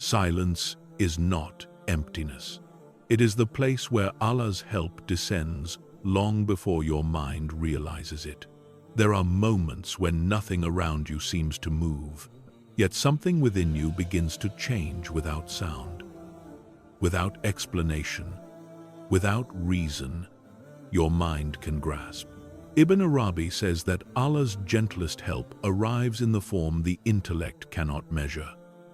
Silence is not emptiness. It is the place where Allah's help descends long before your mind realizes it. There are moments when nothing around you seems to move, yet something within you begins to change without sound, without explanation, without reason your mind can grasp. Ibn Arabi says that Allah's gentlest help arrives in the form the intellect cannot measure.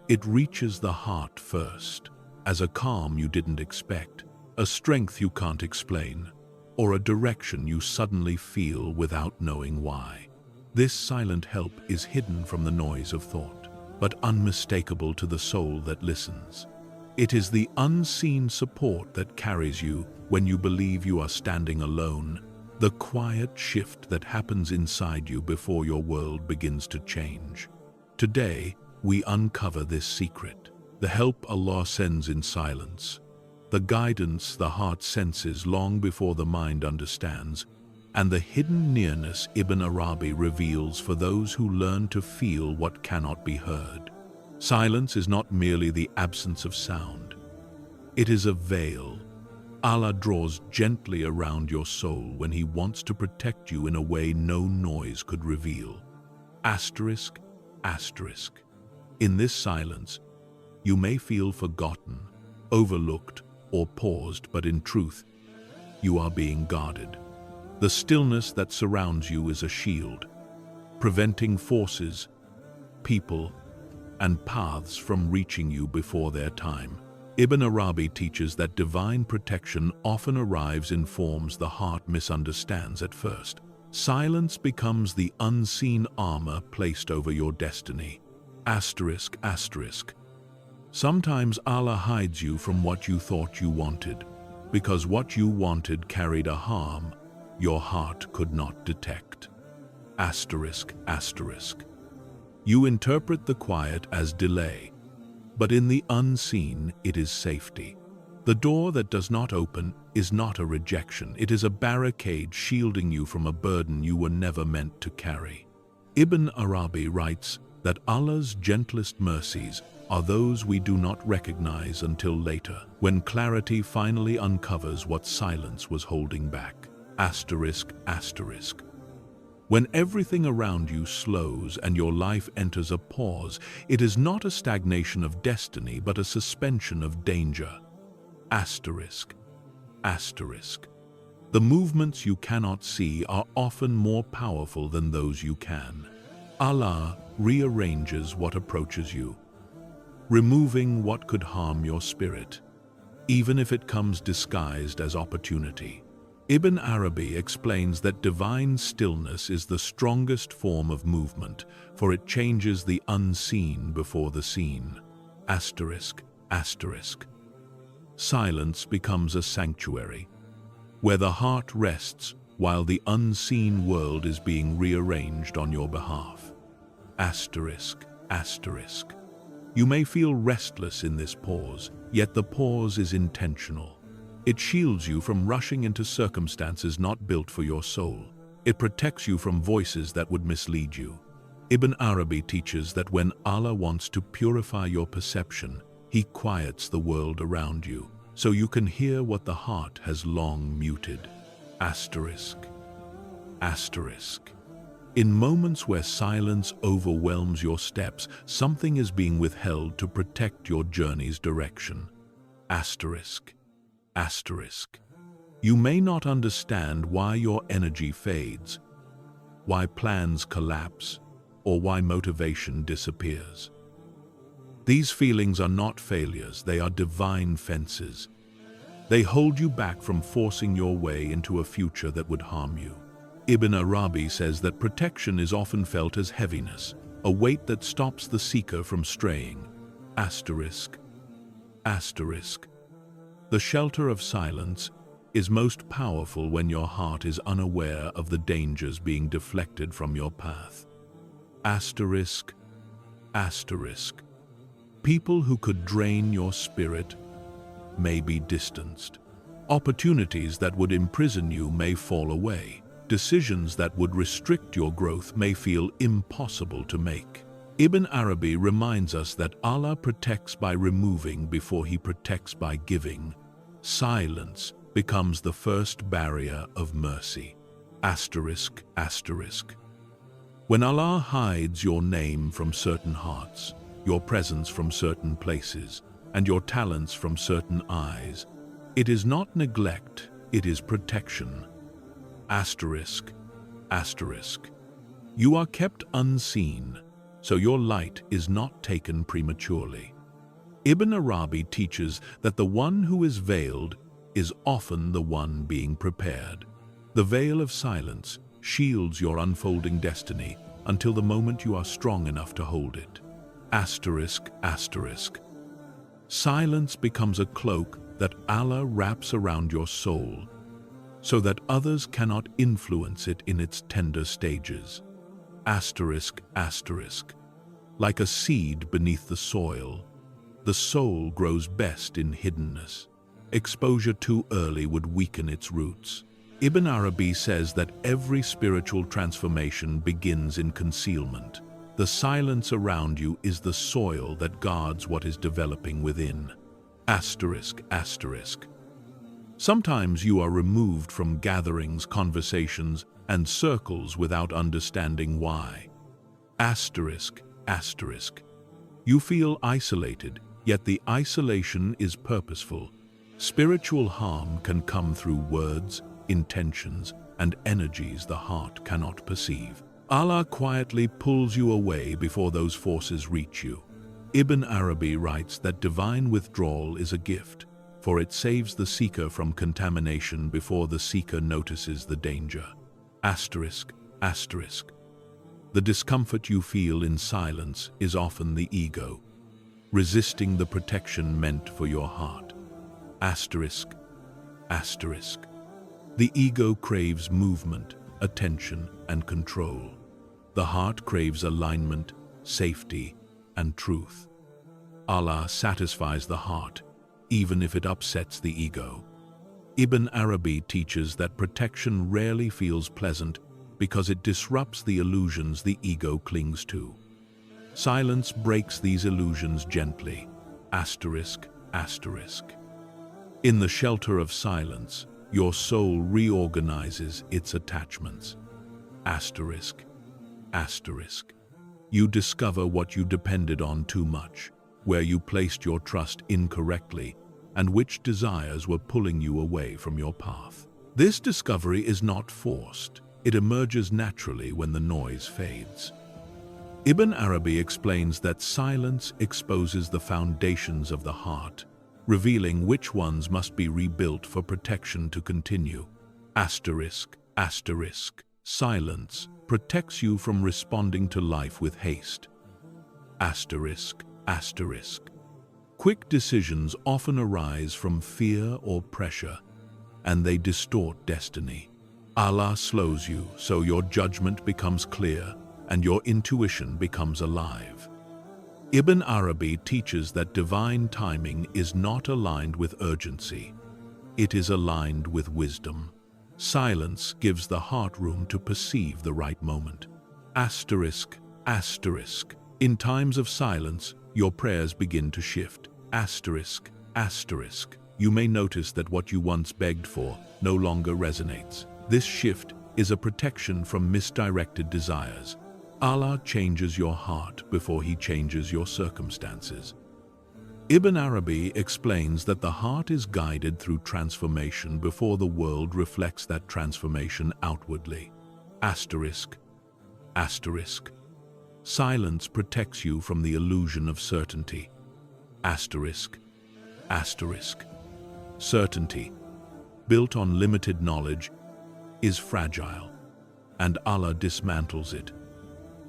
It reaches the heart first, as a calm you didn't expect, a strength you can't explain, or a direction you suddenly feel without knowing why. This silent help is hidden from the noise of thought, but unmistakable to the soul that listens. It is the unseen support that carries you when you believe you are standing alone, the quiet shift that happens inside you before your world begins to change. Today, we uncover this secret, the help Allah sends in silence, the guidance the heart senses long before the mind understands, and the hidden nearness Ibn Arabi reveals for those who learn to feel what cannot be heard. Silence is not merely the absence of sound. It is a veil. Allah draws gently around your soul when He wants to protect you in a way no noise could reveal. Asterisk, asterisk. In this silence, you may feel forgotten, overlooked, or paused, but in truth, you are being guarded. The stillness that surrounds you is a shield, preventing forces, people, and paths from reaching you before their time. Ibn Arabi teaches that divine protection often arrives in forms the heart misunderstands at first. Silence becomes the unseen armor placed over your destiny. Asterisk, asterisk. Sometimes Allah hides you from what you thought you wanted, because what you wanted carried a harm your heart could not detect. Asterisk, asterisk. You interpret the quiet as delay, but in the unseen it is safety. The door that does not open is not a rejection, it is a barricade shielding you from a burden you were never meant to carry. Ibn Arabi writes that Allah's gentlest mercies are those we do not recognize until later, when clarity finally uncovers what silence was holding back. Asterisk, asterisk. When everything around you slows and your life enters a pause, it is not a stagnation of destiny, but a suspension of danger. Asterisk, asterisk. The movements you cannot see are often more powerful than those you can. Allah rearranges what approaches you, removing what could harm your spirit, even if it comes disguised as opportunity. Ibn Arabi explains that divine stillness is the strongest form of movement, for it changes the unseen before the seen. Asterisk, asterisk. Silence becomes a sanctuary, where the heart rests while the unseen world is being rearranged on your behalf. Asterisk, asterisk. You may feel restless in this pause, yet the pause is intentional. It shields you from rushing into circumstances not built for your soul. It protects you from voices that would mislead you. Ibn Arabi teaches that when Allah wants to purify your perception, He quiets the world around you, so you can hear what the heart has long muted. Asterisk, asterisk. In moments where silence overwhelms your steps, something is being withheld to protect your journey's direction. Asterisk, asterisk. You may not understand why your energy fades, why plans collapse, or why motivation disappears. These feelings are not failures, they are divine fences. They hold you back from forcing your way into a future that would harm you. Ibn Arabi says that protection is often felt as heaviness, a weight that stops the seeker from straying. Asterisk, asterisk. The shelter of silence is most powerful when your heart is unaware of the dangers being deflected from your path. Asterisk, asterisk. People who could drain your spirit may be distanced. Opportunities that would imprison you may fall away. Decisions that would restrict your growth may feel impossible to make. Ibn Arabi reminds us that Allah protects by removing before He protects by giving. Silence becomes the first barrier of mercy. Asterisk, asterisk. When Allah hides your name from certain hearts, your presence from certain places, and your talents from certain eyes, it is not neglect, it is protection. Asterisk, asterisk. You are kept unseen, so your light is not taken prematurely. Ibn Arabi teaches that the one who is veiled is often the one being prepared. The veil of silence shields your unfolding destiny until the moment you are strong enough to hold it. Asterisk, asterisk. Silence becomes a cloak that Allah wraps around your soul, so that others cannot influence it in its tender stages. Asterisk, asterisk. Like a seed beneath the soil, the soul grows best in hiddenness. Exposure too early would weaken its roots. Ibn Arabi says that every spiritual transformation begins in concealment. The silence around you is the soil that guards what is developing within. Asterisk, asterisk. Sometimes you are removed from gatherings, conversations, and circles without understanding why. Asterisk, asterisk. You feel isolated, yet the isolation is purposeful. Spiritual harm can come through words, intentions, and energies the heart cannot perceive. Allah quietly pulls you away before those forces reach you. Ibn Arabi writes that divine withdrawal is a gift, for it saves the seeker from contamination before the seeker notices the danger. Asterisk, asterisk. The discomfort you feel in silence is often the ego, resisting the protection meant for your heart. Asterisk, asterisk. The ego craves movement, attention, and control. The heart craves alignment, safety, and truth. Allah satisfies the heart, even if it upsets the ego. Ibn Arabi teaches that protection rarely feels pleasant because it disrupts the illusions the ego clings to. Silence breaks these illusions gently. Asterisk, asterisk. In the shelter of silence, your soul reorganizes its attachments. Asterisk, asterisk. You discover what you depended on too much, where you placed your trust incorrectly, and which desires were pulling you away from your path. This discovery is not forced. It emerges naturally when the noise fades. Ibn Arabi explains that silence exposes the foundations of the heart, revealing which ones must be rebuilt for protection to continue. Asterisk, asterisk. Silence protects you from responding to life with haste. Asterisk, asterisk. Quick decisions often arise from fear or pressure, and they distort destiny. Allah slows you so your judgment becomes clear and your intuition becomes alive. Ibn Arabi teaches that divine timing is not aligned with urgency. It is aligned with wisdom. Silence gives the heart room to perceive the right moment. Asterisk, asterisk. In times of silence, your prayers begin to shift. Asterisk, asterisk. You may notice that what you once begged for no longer resonates. This shift is a protection from misdirected desires. Allah changes your heart before He changes your circumstances. Ibn Arabi explains that the heart is guided through transformation before the world reflects that transformation outwardly. Asterisk, asterisk. Silence protects you from the illusion of certainty. Asterisk, asterisk. Certainty, built on limited knowledge, is fragile, and Allah dismantles it.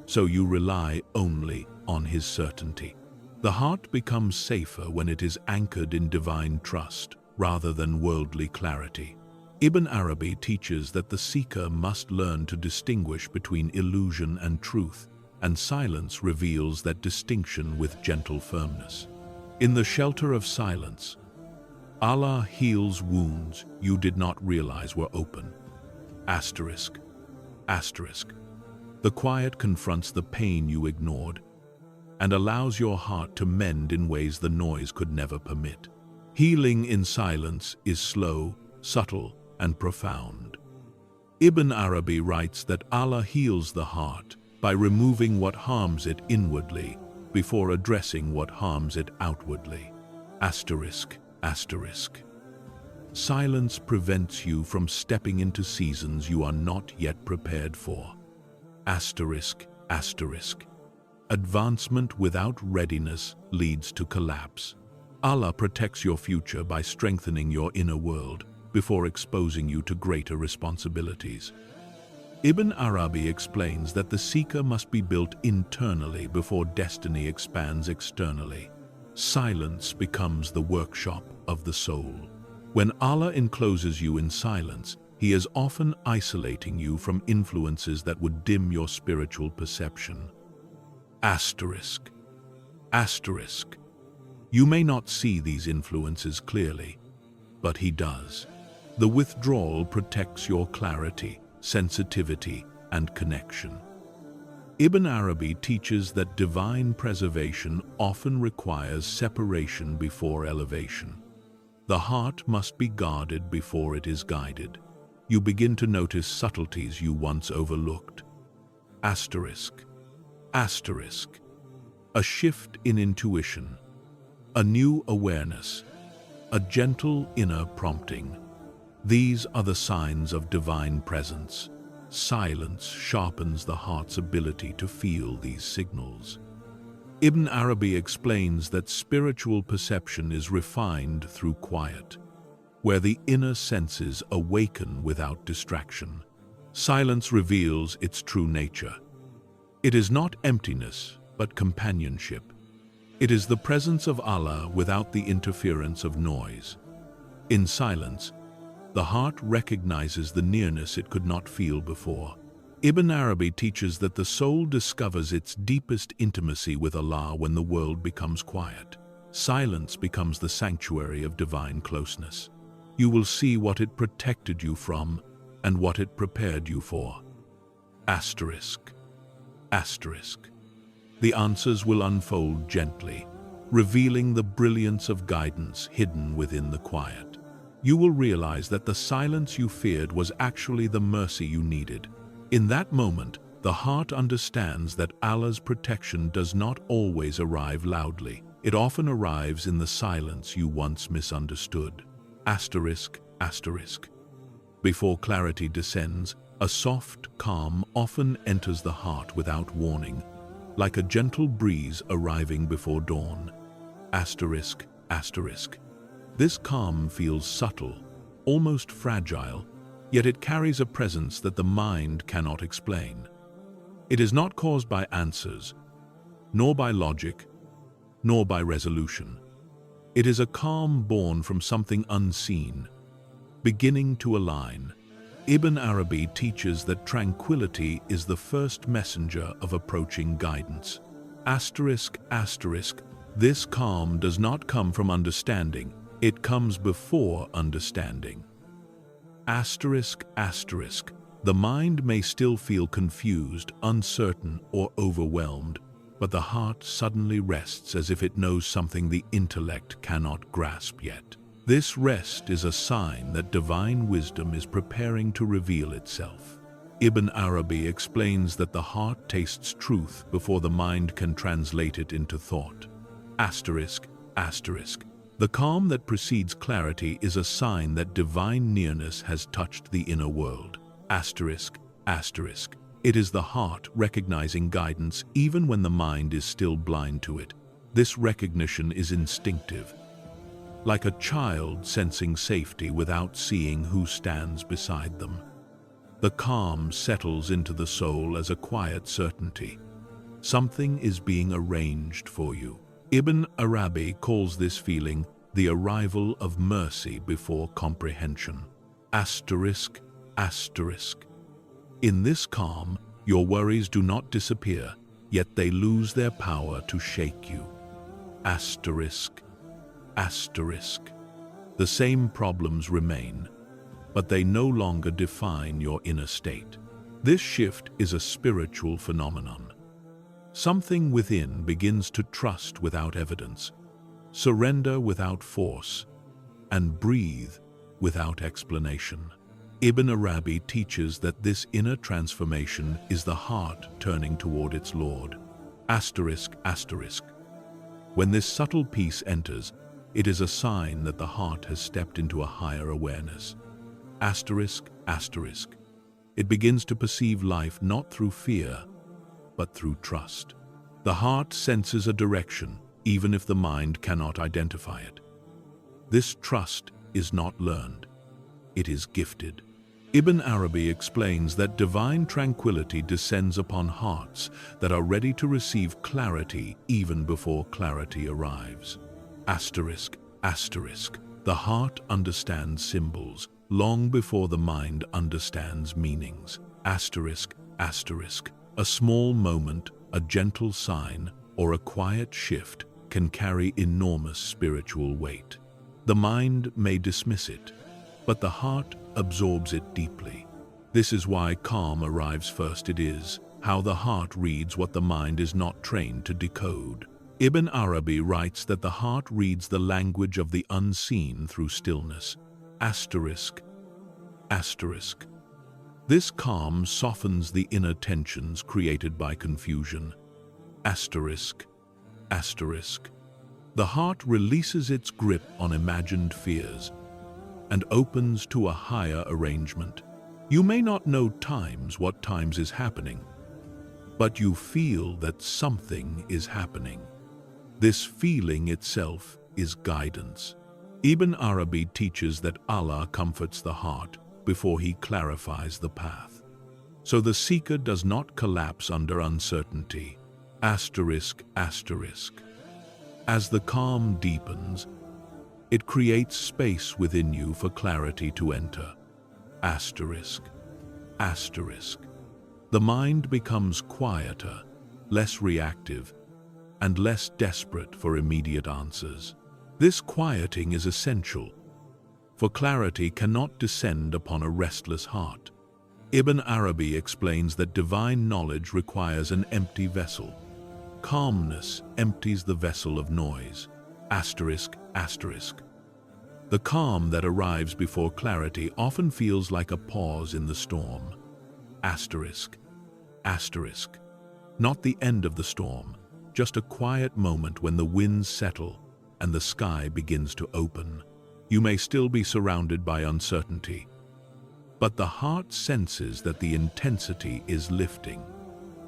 So you rely only on His certainty. The heart becomes safer when it is anchored in divine trust rather than worldly clarity. Ibn Arabi teaches that the seeker must learn to distinguish between illusion and truth, and silence reveals that distinction with gentle firmness. In the shelter of silence, Allah heals wounds you did not realize were open. Asterisk, asterisk. The quiet confronts the pain you ignored, and allows your heart to mend in ways the noise could never permit. Healing in silence is slow, subtle, and profound. Ibn Arabi writes that Allah heals the heart by removing what harms it inwardly before addressing what harms it outwardly. Asterisk, asterisk. Silence prevents you from stepping into seasons you are not yet prepared for. Asterisk, asterisk. Advancement without readiness leads to collapse. Allah protects your future by strengthening your inner world before exposing you to greater responsibilities. Ibn Arabi explains that the seeker must be built internally before destiny expands externally. Silence becomes the workshop of the soul. When Allah encloses you in silence, He is often isolating you from influences that would dim your spiritual perception. Asterisk. Asterisk. You may not see these influences clearly, but He does. The withdrawal protects your clarity, sensitivity, and connection. Ibn Arabi teaches that divine preservation often requires separation before elevation. The heart must be guarded before it is guided. You begin to notice subtleties you once overlooked. Asterisk. Asterisk. A shift in intuition, a new awareness, a gentle inner prompting. These are the signs of divine presence. Silence sharpens the heart's ability to feel these signals. Ibn Arabi explains that spiritual perception is refined through quiet, where the inner senses awaken without distraction. Silence reveals its true nature. It is not emptiness, but companionship. It is the presence of Allah without the interference of noise. In silence, the heart recognizes the nearness it could not feel before. Ibn Arabi teaches that the soul discovers its deepest intimacy with Allah when the world becomes quiet. Silence becomes the sanctuary of divine closeness. You will see what it protected you from and what it prepared you for. Asterisk. Asterisk. The answers will unfold gently, revealing the brilliance of guidance hidden within the quiet. You will realize that the silence you feared was actually the mercy you needed. In that moment, the heart understands that Allah's protection does not always arrive loudly. It often arrives in the silence you once misunderstood. Asterisk, asterisk. Before clarity descends, a soft calm often enters the heart without warning, like a gentle breeze arriving before dawn. Asterisk, asterisk. This calm feels subtle, almost fragile, yet it carries a presence that the mind cannot explain. It is not caused by answers, nor by logic, nor by resolution. It is a calm born from something unseen, beginning to align. Ibn Arabi teaches that tranquility is the first messenger of approaching guidance. Asterisk, asterisk. This calm does not come from understanding. It comes before understanding. Asterisk, asterisk. The mind may still feel confused, uncertain, or overwhelmed, but the heart suddenly rests as if it knows something the intellect cannot grasp yet. This rest is a sign that divine wisdom is preparing to reveal itself. Ibn Arabi explains that the heart tastes truth before the mind can translate it into thought. Asterisk, asterisk. The calm that precedes clarity is a sign that divine nearness has touched the inner world. Asterisk, asterisk. It is the heart recognizing guidance even when the mind is still blind to it. This recognition is instinctive, like a child sensing safety without seeing who stands beside them. The calm settles into the soul as a quiet certainty. Something is being arranged for you. Ibn Arabi calls this feeling the arrival of mercy before comprehension. Asterisk, asterisk. In this calm, your worries do not disappear, yet they lose their power to shake you. Asterisk, asterisk. The same problems remain, but they no longer define your inner state. This shift is a spiritual phenomenon. Something within begins to trust without evidence, surrender without force, and breathe without explanation. Ibn Arabi teaches that this inner transformation is the heart turning toward its Lord. Asterisk, asterisk. When this subtle peace enters, it is a sign that the heart has stepped into a higher awareness. Asterisk, asterisk. It begins to perceive life not through fear, but through trust. The heart senses a direction, even if the mind cannot identify it. This trust is not learned. It is gifted. Ibn Arabi explains that divine tranquility descends upon hearts that are ready to receive clarity even before clarity arrives. Asterisk, asterisk. The heart understands symbols long before the mind understands meanings. Asterisk, asterisk. A small moment, a gentle sign, or a quiet shift can carry enormous spiritual weight. The mind may dismiss it, but the heart absorbs it deeply. This is why calm arrives first. It is how the heart reads what the mind is not trained to decode. Ibn Arabi writes that the heart reads the language of the unseen through stillness. Asterisk, asterisk. This calm softens the inner tensions created by confusion. Asterisk, asterisk. The heart releases its grip on imagined fears and opens to a higher arrangement. You may not know what times is happening, but you feel that something is happening. This feeling itself is guidance. Ibn Arabi teaches that Allah comforts the heart before He clarifies the path. So the seeker does not collapse under uncertainty. Asterisk, asterisk. As the calm deepens, it creates space within you for clarity to enter. Asterisk, asterisk. The mind becomes quieter, less reactive, and less desperate for immediate answers. This quieting is essential, for clarity cannot descend upon a restless heart. Ibn Arabi explains that divine knowledge requires an empty vessel. Calmness empties the vessel of noise. Asterisk, asterisk. The calm that arrives before clarity often feels like a pause in the storm. Asterisk, asterisk. Not the end of the storm, just a quiet moment when the winds settle and the sky begins to open. You may still be surrounded by uncertainty, but the heart senses that the intensity is lifting.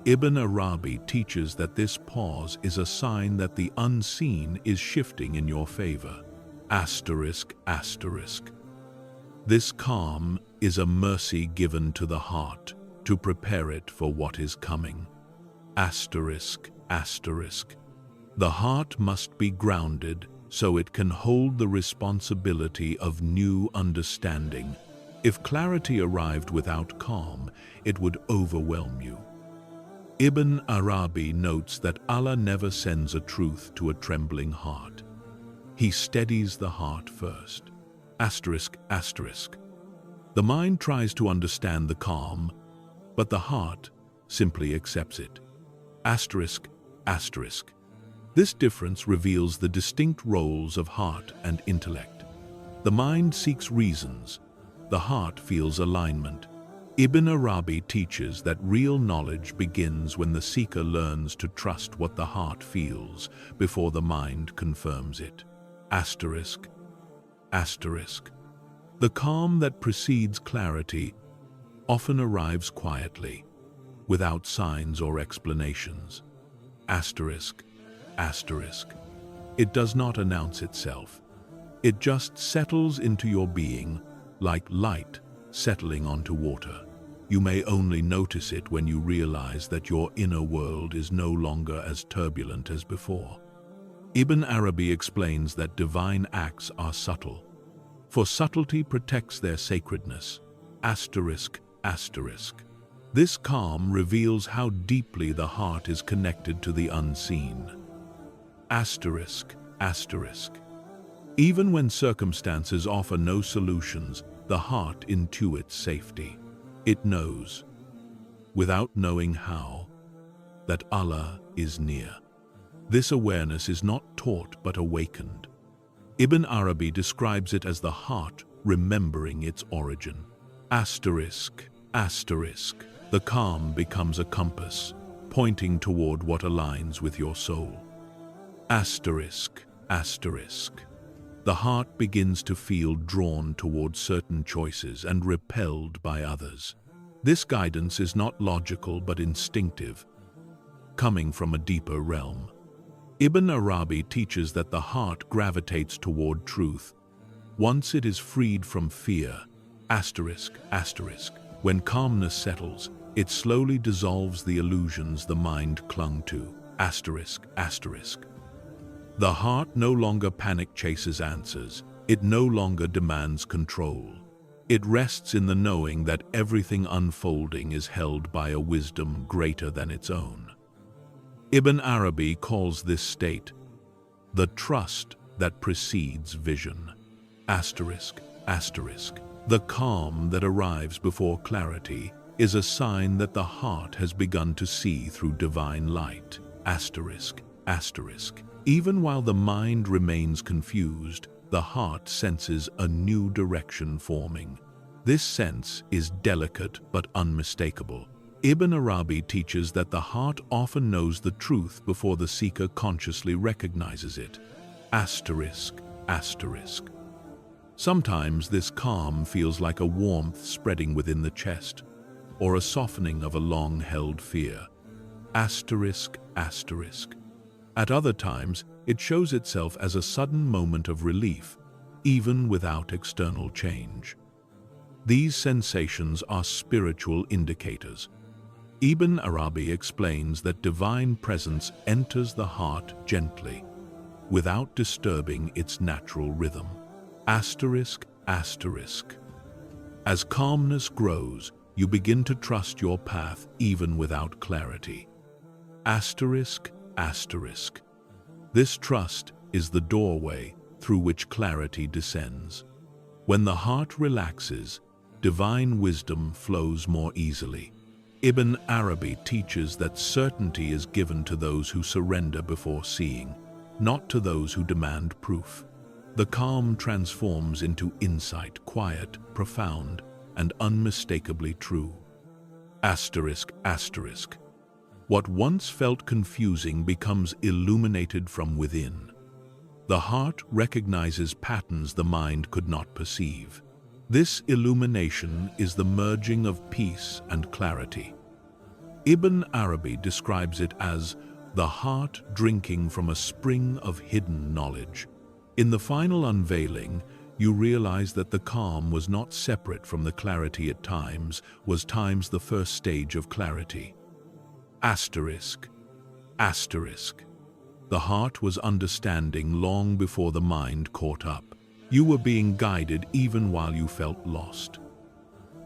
Ibn Arabi teaches that this pause is a sign that the unseen is shifting in your favor. Asterisk, asterisk. This calm is a mercy given to the heart to prepare it for what is coming. Asterisk, asterisk. The heart must be grounded so it can hold the responsibility of new understanding. If clarity arrived without calm, it would overwhelm you. Ibn Arabi notes that Allah never sends a truth to a trembling heart. He steadies the heart first. Asterisk, asterisk. The mind tries to understand the calm, but the heart simply accepts it. Asterisk, asterisk. This difference reveals the distinct roles of heart and intellect. The mind seeks reasons, the heart feels alignment. Ibn Arabi teaches that real knowledge begins when the seeker learns to trust what the heart feels before the mind confirms it. Asterisk, asterisk. The calm that precedes clarity often arrives quietly, without signs or explanations. Asterisk, asterisk. It does not announce itself. It just settles into your being like light settling onto water. You may only notice it when you realize that your inner world is no longer as turbulent as before. Ibn Arabi explains that divine acts are subtle, for subtlety protects their sacredness. Asterisk, asterisk. This calm reveals how deeply the heart is connected to the unseen. Asterisk, asterisk. Even when circumstances offer no solutions, the heart intuits safety. It knows, without knowing how, that Allah is near. This awareness is not taught but awakened. Ibn Arabi describes it as the heart remembering its origin. Asterisk, asterisk. The calm becomes a compass, pointing toward what aligns with your soul. Asterisk, asterisk. The heart begins to feel drawn toward certain choices and repelled by others. This guidance is not logical but instinctive, coming from a deeper realm. Ibn Arabi teaches that the heart gravitates toward truth once it is freed from fear. Asterisk, asterisk. When calmness settles, it slowly dissolves the illusions the mind clung to. Asterisk, asterisk. The heart no longer panic chases answers. It no longer demands control. It rests in the knowing that everything unfolding is held by a wisdom greater than its own. Ibn Arabi calls this state the trust that precedes vision. Asterisk, asterisk. The calm that arrives before clarity is a sign that the heart has begun to see through divine light. Asterisk, asterisk. Even while the mind remains confused, the heart senses a new direction forming. This sense is delicate but unmistakable. Ibn Arabi teaches that the heart often knows the truth before the seeker consciously recognizes it. Asterisk, asterisk. Sometimes this calm feels like a warmth spreading within the chest, or a softening of a long-held fear. Asterisk, asterisk. At other times, it shows itself as a sudden moment of relief, even without external change. These sensations are spiritual indicators. Ibn Arabi explains that divine presence enters the heart gently, without disturbing its natural rhythm. Asterisk, asterisk. As calmness grows, you begin to trust your path even without clarity. Asterisk, asterisk. This trust is the doorway through which clarity descends. When the heart relaxes, divine wisdom flows more easily. Ibn Arabi teaches that certainty is given to those who surrender before seeing, not to those who demand proof. The calm transforms into insight, quiet, profound, and unmistakably true. Asterisk, asterisk. What once felt confusing becomes illuminated from within. The heart recognizes patterns the mind could not perceive. This illumination is the merging of peace and clarity. Ibn Arabi describes it as the heart drinking from a spring of hidden knowledge. In the final unveiling, you realize that the calm was not separate from the clarity at times, was times the first stage of clarity. Asterisk, asterisk. The heart was understanding long before the mind caught up. You were being guided even while you felt lost.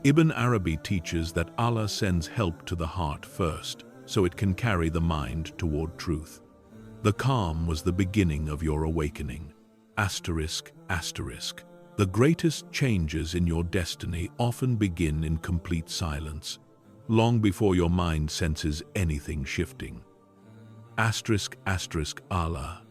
Ibn Arabi teaches that Allah sends help to the heart first, so it can carry the mind toward truth. The calm was the beginning of your awakening. Asterisk, asterisk. The greatest changes in your destiny often begin in complete silence, long before your mind senses anything shifting. Asterisk, asterisk. Allah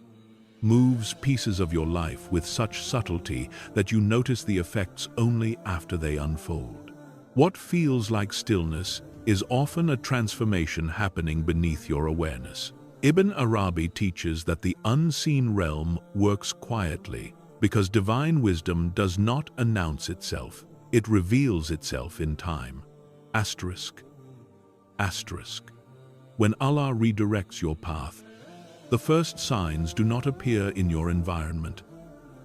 moves pieces of your life with such subtlety that you notice the effects only after they unfold. What feels like stillness is often a transformation happening beneath your awareness. Ibn Arabi teaches that the unseen realm works quietly because divine wisdom does not announce itself, it reveals itself in time. Asterisk, asterisk. When Allah redirects your path, the first signs do not appear in your environment,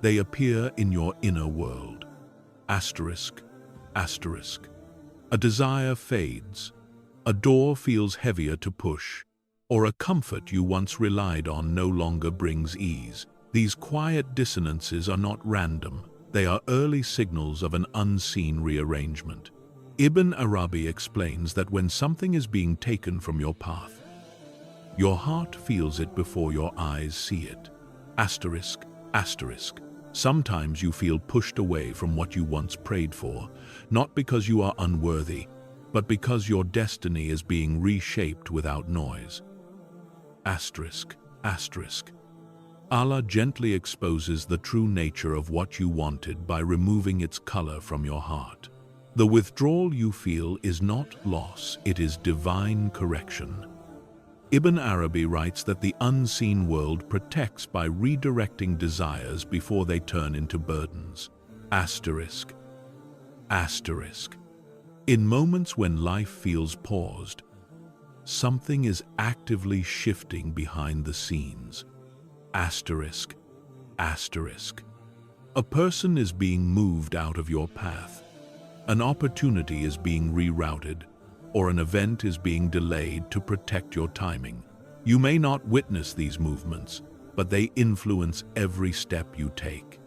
they appear in your inner world. Asterisk, asterisk. A desire fades, a door feels heavier to push, or a comfort you once relied on no longer brings ease. These quiet dissonances are not random, they are early signals of an unseen rearrangement. Ibn Arabi explains that when something is being taken from your path, your heart feels it before your eyes see it. Asterisk, asterisk. Sometimes you feel pushed away from what you once prayed for, not because you are unworthy, but because your destiny is being reshaped without noise. Asterisk, asterisk. Allah gently exposes the true nature of what you wanted by removing its color from your heart. The withdrawal you feel is not loss, it is divine correction. Ibn Arabi writes that the unseen world protects by redirecting desires before they turn into burdens. Asterisk, asterisk. In moments when life feels paused, something is actively shifting behind the scenes. Asterisk, asterisk. A person is being moved out of your path. An opportunity is being rerouted, or an event is being delayed to protect your timing. You may not witness these movements, but they influence every step you take.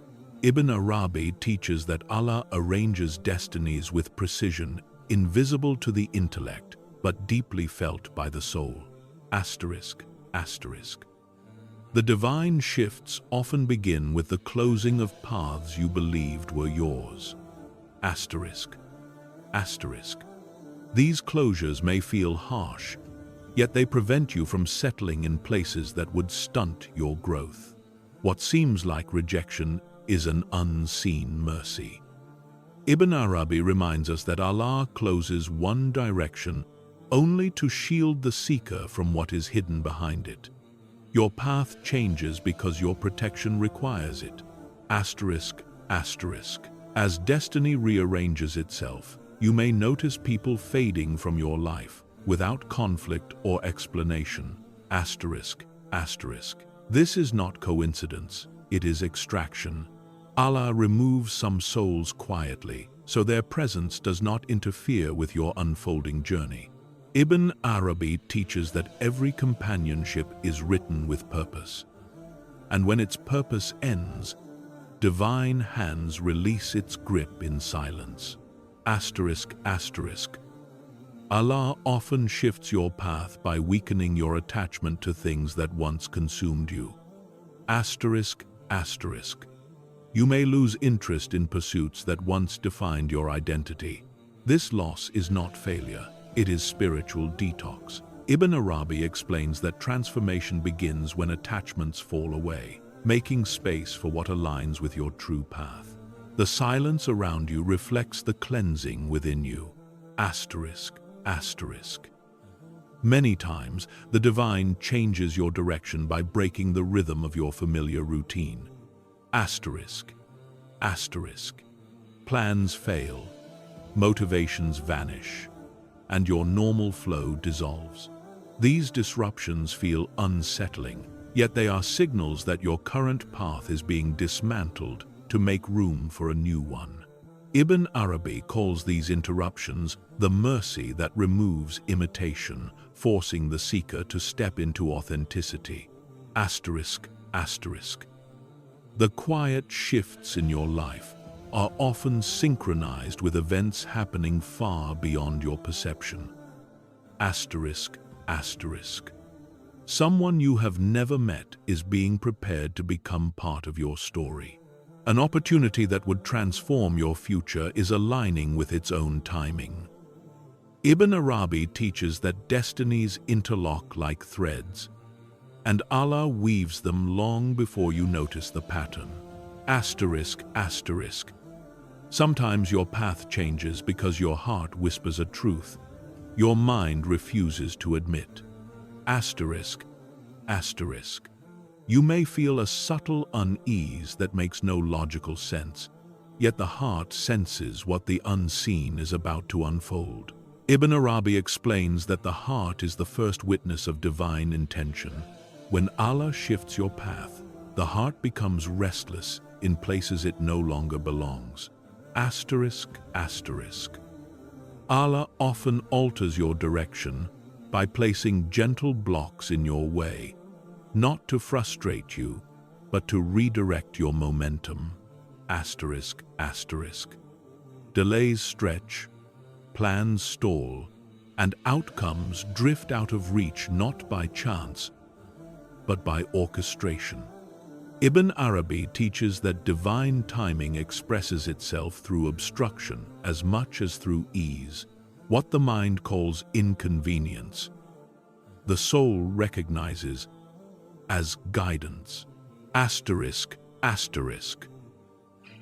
Ibn Arabi teaches that Allah arranges destinies with precision, invisible to the intellect, but deeply felt by the soul. Asterisk, asterisk. The divine shifts often begin with the closing of paths you believed were yours. Asterisk, asterisk. These closures may feel harsh, yet they prevent you from settling in places that would stunt your growth. What seems like rejection is an unseen mercy. Ibn Arabi reminds us that Allah closes one direction only to shield the seeker from what is hidden behind it. Your path changes because your protection requires it. Asterisk, asterisk. As destiny rearranges itself, you may notice people fading from your life without conflict or explanation. Asterisk, asterisk. This is not coincidence, it is extraction. Allah removes some souls quietly, so their presence does not interfere with your unfolding journey. Ibn Arabi teaches that every companionship is written with purpose. And when its purpose ends, divine hands release its grip in silence. Asterisk, asterisk. Allah often shifts your path by weakening your attachment to things that once consumed you. Asterisk, asterisk. You may lose interest in pursuits that once defined your identity. This loss is not failure. It is spiritual detox. Ibn Arabi explains that transformation begins when attachments fall away, making space for what aligns with your true path. The silence around you reflects the cleansing within you. Asterisk, asterisk. Many times, the divine changes your direction by breaking the rhythm of your familiar routine. Asterisk, asterisk. Plans fail, motivations vanish, and your normal flow dissolves. These disruptions feel unsettling, yet they are signals that your current path is being dismantled to make room for a new one. Ibn Arabi calls these interruptions the mercy that removes imitation, forcing the seeker to step into authenticity. Asterisk, asterisk. The quiet shifts in your life are often synchronized with events happening far beyond your perception. Asterisk, asterisk. Someone you have never met is being prepared to become part of your story. An opportunity that would transform your future is aligning with its own timing. Ibn Arabi teaches that destinies interlock like threads, and Allah weaves them long before you notice the pattern. Asterisk, asterisk. Sometimes your path changes because your heart whispers a truth your mind refuses to admit. Asterisk, asterisk. You may feel a subtle unease that makes no logical sense, yet the heart senses what the unseen is about to unfold. Ibn Arabi explains that the heart is the first witness of divine intention. When Allah shifts your path, the heart becomes restless in places it no longer belongs. Asterisk, asterisk. Allah often alters your direction by placing gentle blocks in your way, not to frustrate you, but to redirect your momentum. Asterisk, asterisk. Delays stretch, plans stall, and outcomes drift out of reach not by chance, but by orchestration. Ibn Arabi teaches that divine timing expresses itself through obstruction as much as through ease, what the mind calls inconvenience. the soul recognizes as guidance. Asterisk, asterisk.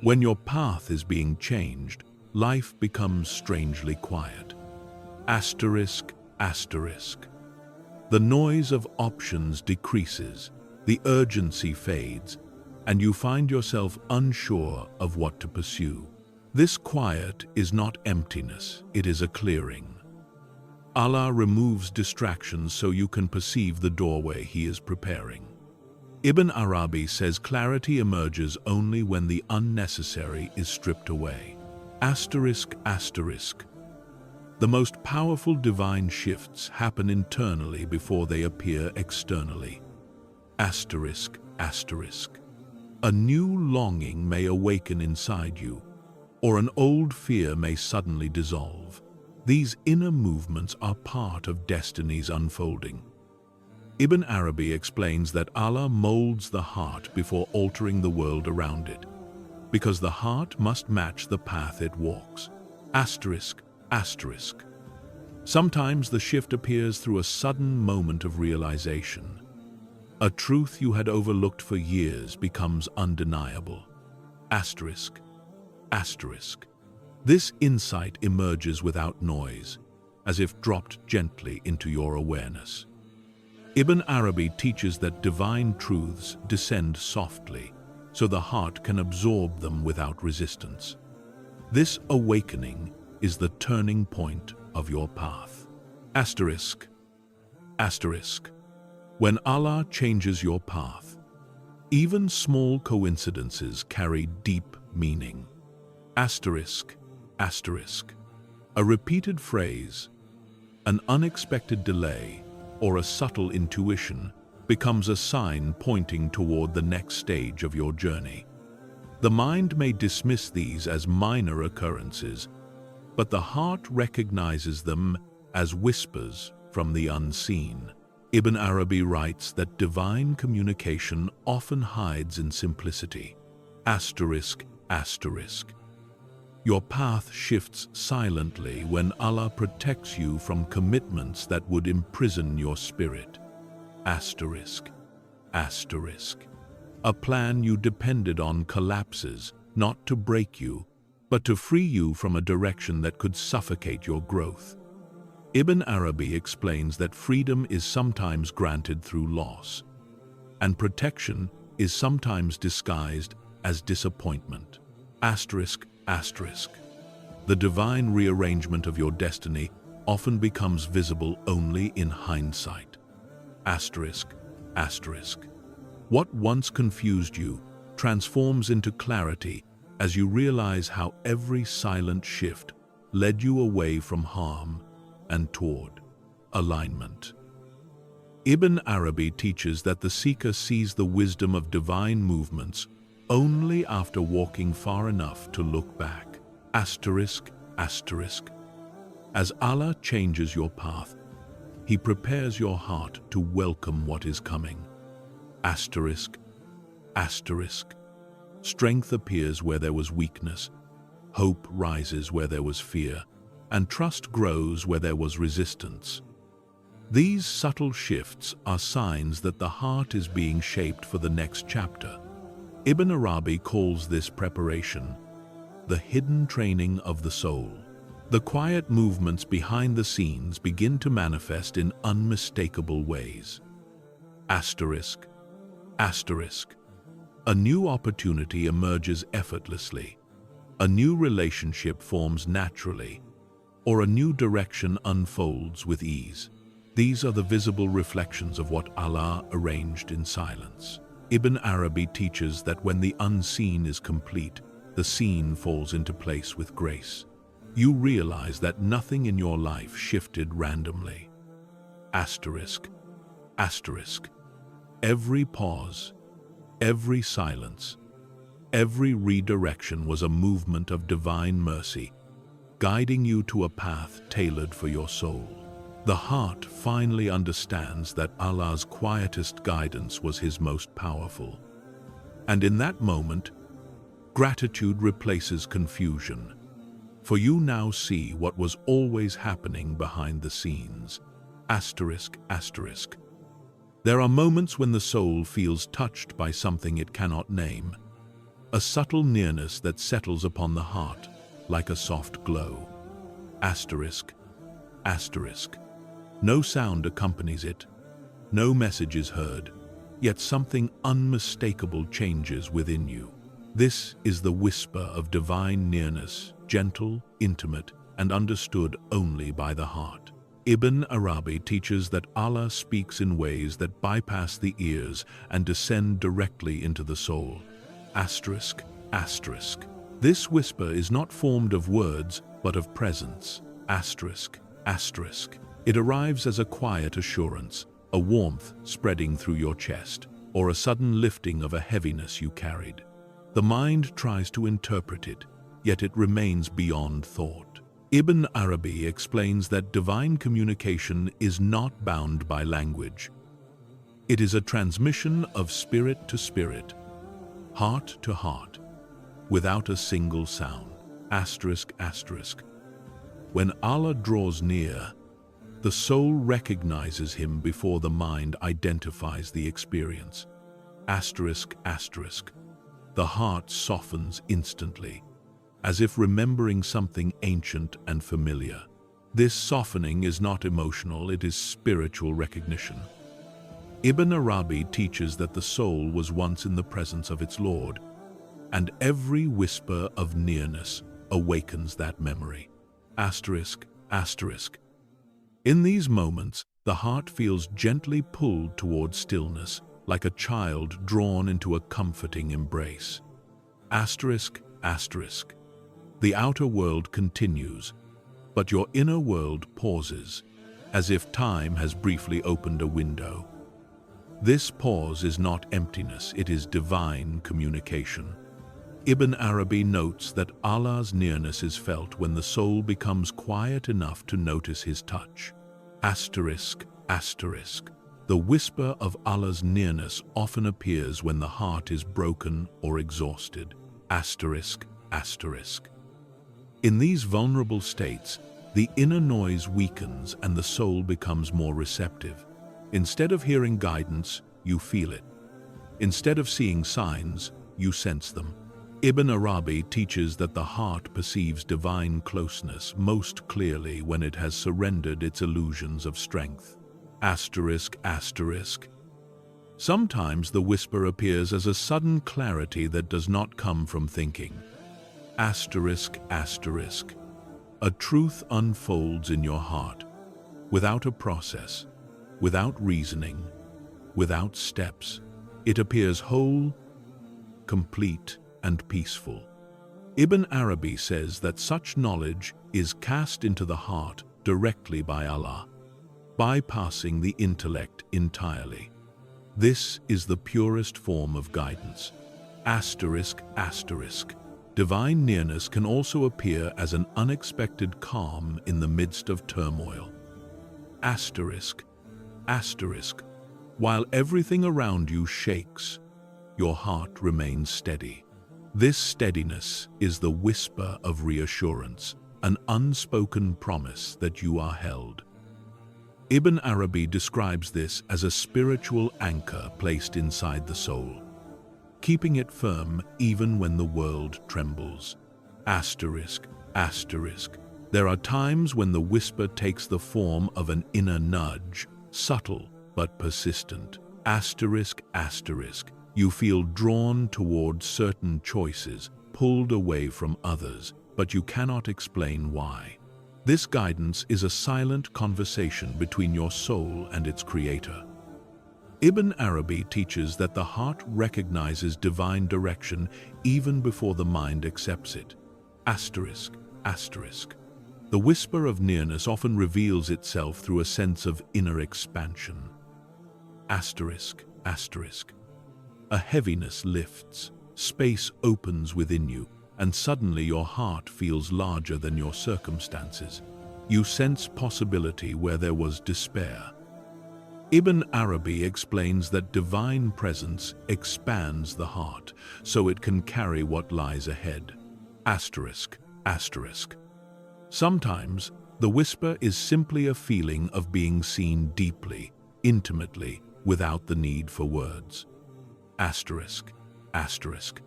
When your path is being changed, life becomes strangely quiet. Asterisk, asterisk. The noise of options decreases, the urgency fades, and you find yourself unsure of what to pursue. This quiet is not emptiness, it is a clearing. Allah removes distractions so you can perceive the doorway He is preparing. Ibn Arabi says clarity emerges only when the unnecessary is stripped away. Asterisk, asterisk. The most powerful divine shifts happen internally before they appear externally. Asterisk, asterisk. A new longing may awaken inside you, or an old fear may suddenly dissolve. These inner movements are part of destiny's unfolding. Ibn Arabi explains that Allah molds the heart before altering the world around it, because the heart must match the path it walks. Asterisk, asterisk. Sometimes the shift appears through a sudden moment of realization. A truth you had overlooked for years becomes undeniable. Asterisk, asterisk. This insight emerges without noise, as if dropped gently into your awareness. Ibn Arabi teaches that divine truths descend softly, so the heart can absorb them without resistance. This awakening is the turning point of your path. Asterisk, asterisk. When Allah changes your path, even small coincidences carry deep meaning. Asterisk, asterisk. A repeated phrase, an unexpected delay, or a subtle intuition becomes a sign pointing toward the next stage of your journey. The mind may dismiss these as minor occurrences, but the heart recognizes them as whispers from the unseen. Ibn Arabi writes that divine communication often hides in simplicity. Asterisk, asterisk. Your path shifts silently when Allah protects you from commitments that would imprison your spirit. Asterisk, asterisk. A plan you depended on collapses, not to break you, but to free you from a direction that could suffocate your growth. Ibn Arabi explains that freedom is sometimes granted through loss, and protection is sometimes disguised as disappointment. Asterisk, asterisk. The divine rearrangement of your destiny often becomes visible only in hindsight. Asterisk, asterisk. What once confused you transforms into clarity as you realize how every silent shift led you away from harm and toward alignment. Ibn Arabi teaches that the seeker sees the wisdom of divine movements only after walking far enough to look back. Asterisk, asterisk. As Allah changes your path, He prepares your heart to welcome what is coming. Asterisk, asterisk. Strength appears where there was weakness, hope rises where there was fear, and trust grows where there was resistance. These subtle shifts are signs that the heart is being shaped for the next chapter. Ibn Arabi calls this preparation the hidden training of the soul. The quiet movements behind the scenes begin to manifest in unmistakable ways. Asterisk, asterisk. A new opportunity emerges effortlessly, a new relationship forms naturally, or a new direction unfolds with ease. These are the visible reflections of what Allah arranged in silence. Ibn Arabi teaches that when the unseen is complete, the seen falls into place with grace. You realize that nothing in your life shifted randomly. Asterisk, asterisk. Every pause, every silence, every redirection was a movement of divine mercy, guiding you to a path tailored for your soul. The heart finally understands that Allah's quietest guidance was His most powerful. And in that moment, gratitude replaces confusion, for you now see what was always happening behind the scenes. Asterisk, asterisk. There are moments when the soul feels touched by something it cannot name. A subtle nearness that settles upon the heart, like a soft glow. Asterisk, asterisk. No sound accompanies it. No message is heard, yet something unmistakable changes within you. This is the whisper of divine nearness, gentle, intimate, and understood only by the heart. Ibn Arabi teaches that Allah speaks in ways that bypass the ears and descend directly into the soul. Asterisk, asterisk. This whisper is not formed of words, but of presence. Asterisk, asterisk. It arrives as a quiet assurance, a warmth spreading through your chest, or a sudden lifting of a heaviness you carried. The mind tries to interpret it, yet it remains beyond thought. Ibn Arabi explains that divine communication is not bound by language. It is a transmission of spirit to spirit, heart to heart, without a single sound. Asterisk, asterisk. When Allah draws near, the soul recognizes him before the mind identifies the experience. Asterisk, asterisk. The heart softens instantly, as if remembering something ancient and familiar. This softening is not emotional, it is spiritual recognition. Ibn Arabi teaches that the soul was once in the presence of its Lord, and every whisper of nearness awakens that memory. Asterisk, asterisk. In these moments, the heart feels gently pulled toward stillness, like a child drawn into a comforting embrace. Asterisk, asterisk. The outer world continues, but your inner world pauses, as if time has briefly opened a window. This pause is not emptiness, it is divine communication. Ibn Arabi notes that Allah's nearness is felt when the soul becomes quiet enough to notice his touch. Asterisk, asterisk. The whisper of Allah's nearness often appears when the heart is broken or exhausted. Asterisk, asterisk. In these vulnerable states, the inner noise weakens and the soul becomes more receptive. Instead of hearing guidance, you feel it. Instead of seeing signs, you sense them. Ibn Arabi teaches that the heart perceives divine closeness most clearly when it has surrendered its illusions of strength. Asterisk, asterisk. Sometimes the whisper appears as a sudden clarity that does not come from thinking. Asterisk, asterisk. A truth unfolds in your heart, without a process, without reasoning, without steps. It appears whole, complete, and peaceful. Ibn Arabi says that such knowledge is cast into the heart directly by Allah, bypassing the intellect entirely. This is the purest form of guidance. Asterisk, asterisk. Divine nearness can also appear as an unexpected calm in the midst of turmoil. Asterisk, asterisk. While everything around you shakes, your heart remains steady. This steadiness is the whisper of reassurance, an unspoken promise that you are held. Ibn Arabi describes this as a spiritual anchor placed inside the soul, keeping it firm even when the world trembles. Asterisk, asterisk. There are times when the whisper takes the form of an inner nudge, subtle but persistent. Asterisk, asterisk. You feel drawn toward certain choices, pulled away from others, but you cannot explain why. This guidance is a silent conversation between your soul and its creator. Ibn Arabi teaches that the heart recognizes divine direction even before the mind accepts it. Asterisk, asterisk. The whisper of nearness often reveals itself through a sense of inner expansion. Asterisk, asterisk. A heaviness lifts, space opens within you, and suddenly your heart feels larger than your circumstances. You sense possibility where there was despair. Ibn Arabi explains that divine presence expands the heart, so it can carry what lies ahead. Asterisk, asterisk. Sometimes, The whisper is simply a feeling of being seen deeply, intimately, without the need for words. Asterisk, asterisk.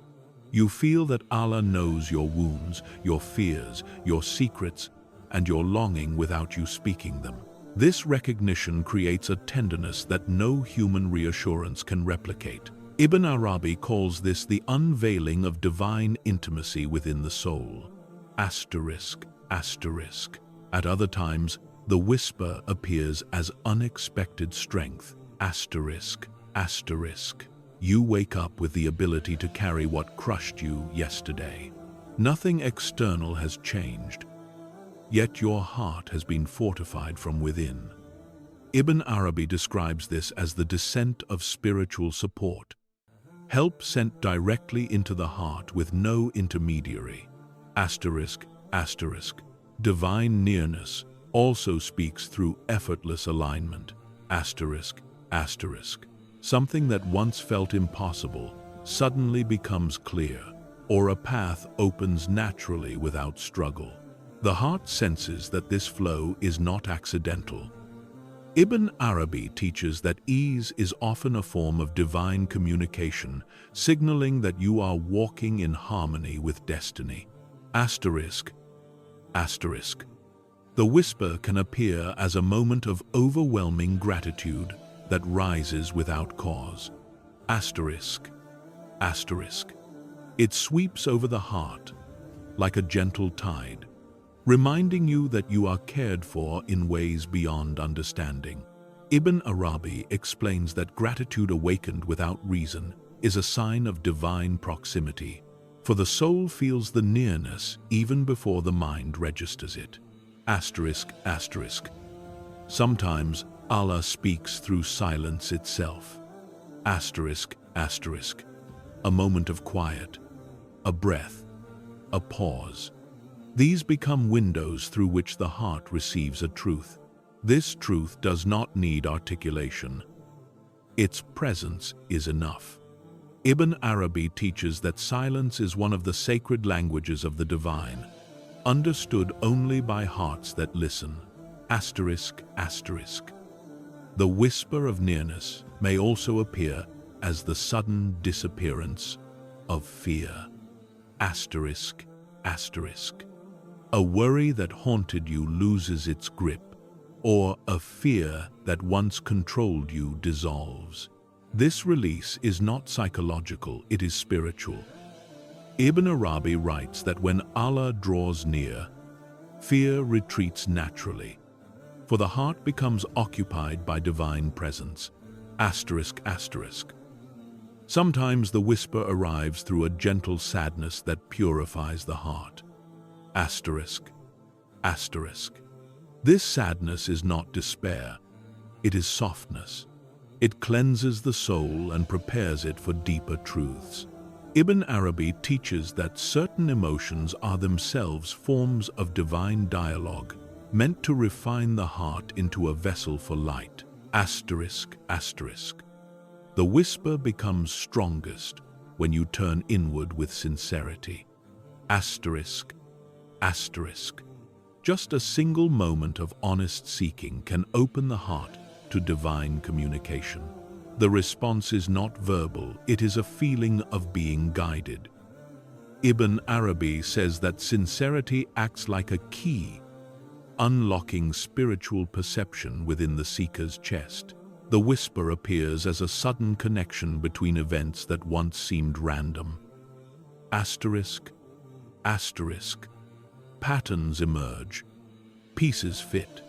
You feel that Allah knows your wounds, your fears, your secrets, and your longing without you speaking them. This recognition creates a tenderness that no human reassurance can replicate. Ibn Arabi calls this the unveiling of divine intimacy within the soul. Asterisk, asterisk. At other times, the whisper appears as unexpected strength. Asterisk, asterisk. You wake up with the ability to carry what crushed you yesterday. Nothing external has changed, yet your heart has been fortified from within. Ibn Arabi describes this as the descent of spiritual support, help sent directly into the heart with no intermediary. Asterisk, asterisk. Divine nearness also speaks through effortless alignment. Asterisk, asterisk. Something that once felt impossible suddenly becomes clear, or a path opens naturally without struggle. The heart senses that this flow is not accidental. Ibn Arabi teaches that ease is often a form of divine communication, signaling that you are walking in harmony with destiny. Asterisk, asterisk. The whisper can appear as a moment of overwhelming gratitude that rises without cause. Asterisk, asterisk. It sweeps over the heart like a gentle tide, reminding you that you are cared for in ways beyond understanding. Ibn Arabi explains that gratitude awakened without reason is a sign of divine proximity, for the soul feels the nearness even before the mind registers it. Asterisk, asterisk. Sometimes Allah speaks through silence itself. Asterisk, asterisk. A moment of quiet, a breath, a pause. These become windows through which the heart receives a truth. This truth does not need articulation. Its presence is enough. Ibn Arabi teaches that silence is one of the sacred languages of the divine, understood only by hearts that listen. Asterisk, asterisk. The whisper of nearness may also appear as the sudden disappearance of fear. Asterisk, asterisk. A worry that haunted you loses its grip, or a fear that once controlled you dissolves. This release is not psychological, it is spiritual. Ibn Arabi writes that when Allah draws near, fear retreats naturally, for the heart becomes occupied by divine presence. Asterisk, asterisk. Sometimes the whisper arrives through a gentle sadness that purifies the heart. Asterisk, asterisk. This sadness is not despair, it is softness. It cleanses the soul and prepares it for deeper truths. Ibn Arabi teaches that certain emotions are themselves forms of divine dialogue, meant to refine the heart into a vessel for light. Asterisk, asterisk. The whisper becomes strongest when you turn inward with sincerity. Asterisk, asterisk. Just a single moment of honest seeking can open the heart to divine communication. The response is not verbal, it is a feeling of being guided. Ibn Arabi says that sincerity acts like a key, unlocking spiritual perception within the seeker's chest. The whisper appears as a sudden connection between events that once seemed random. Asterisk, asterisk. Patterns emerge, pieces fit,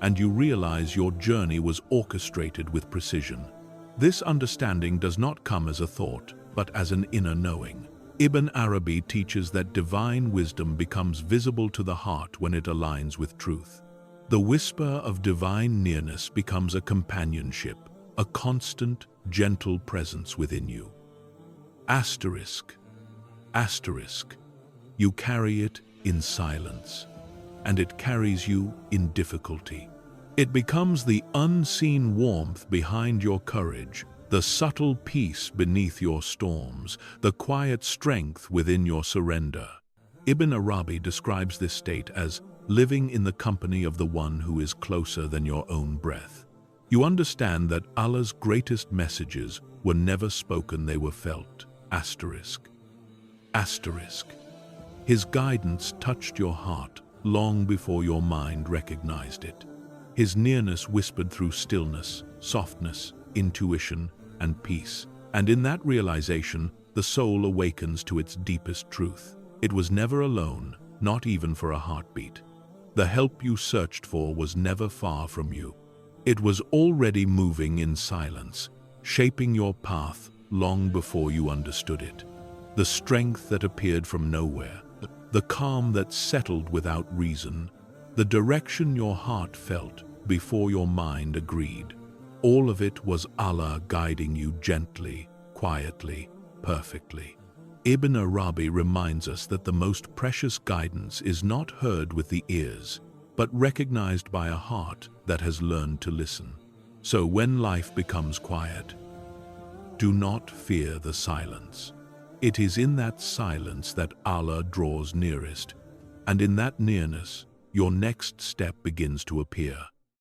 and you realize your journey was orchestrated with precision. This understanding does not come as a thought, but as an inner knowing. Ibn Arabi teaches that divine wisdom becomes visible to the heart when it aligns with truth. The whisper of divine nearness becomes a companionship, a constant, gentle presence within you. Asterisk, asterisk. You carry it in silence, and it carries you in difficulty. It becomes the unseen warmth behind your courage, the subtle peace beneath your storms, the quiet strength within your surrender. Ibn Arabi describes this state as living in the company of the one who is closer than your own breath. You understand that Allah's greatest messages were never spoken, they were felt. Asterisk. His guidance touched your heart long before your mind recognized it. His nearness whispered through stillness, softness, intuition, and peace. And in that realization, the soul awakens to its deepest truth. It was never alone, not even for a heartbeat. The help you searched for was never far from you. It was already moving in silence, shaping your path long before you understood it. The strength that appeared from nowhere, the calm that settled without reason, the direction your heart felt before your mind agreed. All of it was Allah guiding you gently, quietly, perfectly. Ibn Arabi reminds us that the most precious guidance is not heard with the ears, but recognized by a heart that has learned to listen. So when life becomes quiet, do not fear the silence. It is in that silence that Allah draws nearest, and in that nearness, your next step begins to appear.